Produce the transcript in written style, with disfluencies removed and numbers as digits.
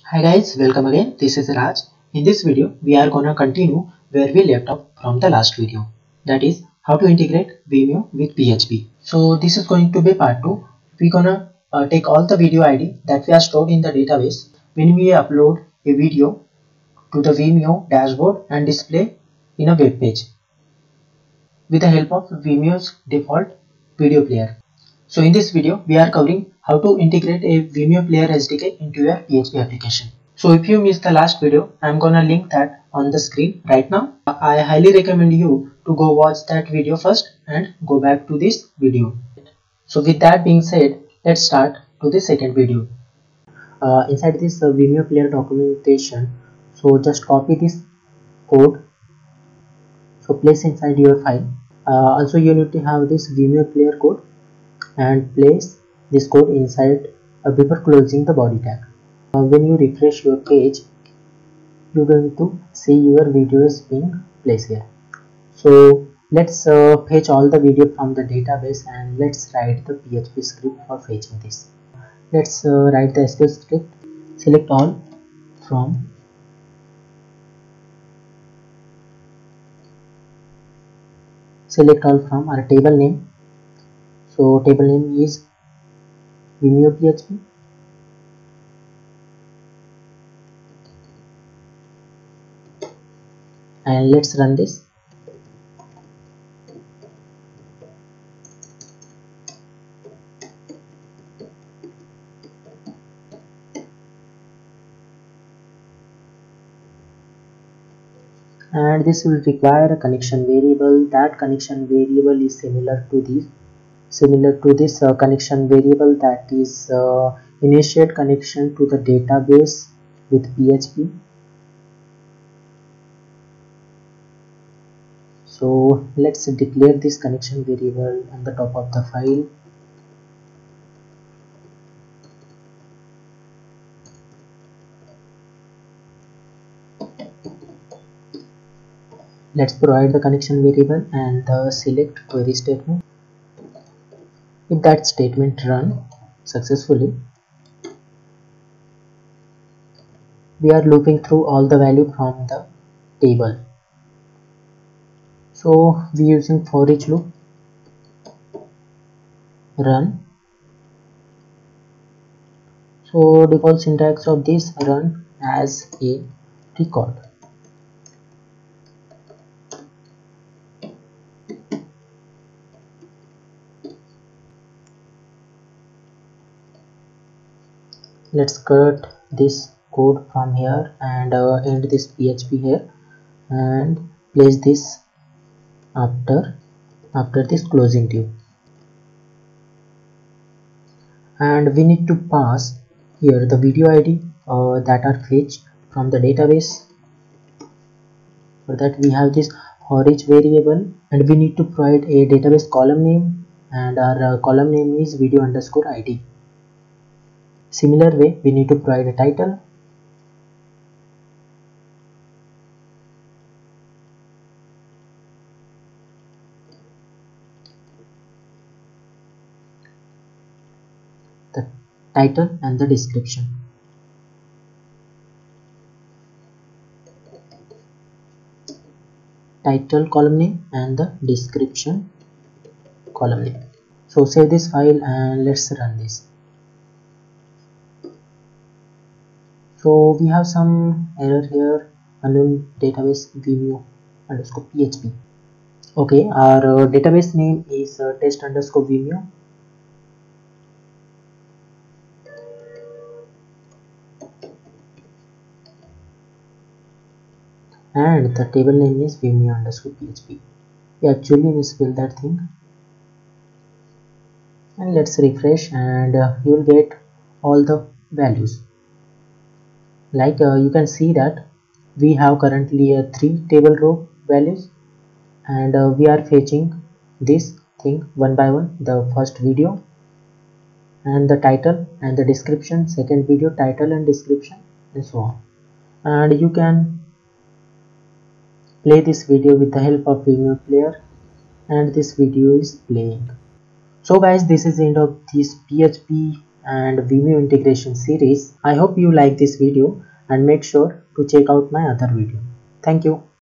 Hi guys, welcome again. This is Raj. In this video, we are gonna continue where we left off from the last video. That is how to integrate Vimeo with PHP. So this is going to be part 2. We're gonna take all the video ID that we are stored in the database when we upload a video to the Vimeo dashboard and display in a web page with the help of Vimeo's default video player. So in this video, we are covering how to integrate a Vimeo player SDK into your PHP application. So if you missed the last video, I'm gonna link that on the screen right now. I highly recommend you to go watch that video first and go back to this video. So with that being said, let's start to the second video. Inside this Vimeo player documentation, so just copy this code, so place inside your file. Also you need to have this Vimeo player code and place this code inside before closing the body tag. When you refresh your page, you're going to see your videos being placed here. So let's fetch all the video from the database and let's write the PHP script for fetching this. Let's write the SQL script. Select all from our table name. So table name is Vimeo PHP. And let's run this. And this will require a connection variable. That connection variable is similar to this connection variable, that is initiate connection to the database with PHP. So let's declare this connection variable on the top of the file. Let's provide the connection variable and the select query statement. If that statement run successfully, we are looping through all the value from the table. So we are using for each loop, run. So default syntax of this, run as a record. Let's cut this code from here and end this PHP here and place this after this closing tube. And we need to pass here the video ID that are fetched from the database. For that we have this for each variable, and we need to provide a database column name, and our column name is video underscore ID. Similar way, we need to provide a title, the title and the description. Title column name and the description column name. So save this file and let's run this. So we have some error here, unknown database Vimeo underscore PHP. Okay, our database name is test underscore Vimeo. And the table name is Vimeo underscore PHP. We actually misspelled that thing. And let's refresh and you will get all the values. Like you can see that we have currently 3 table row values, and we are fetching this thing one by one. The first video and the title and the description, second video title and description, and so on. And you can play this video with the help of Vimeo player, and this video is playing. So guys, this is the end of this PHP and Vimeo integration series. I hope you like this video and make sure to check out my other video. Thank you.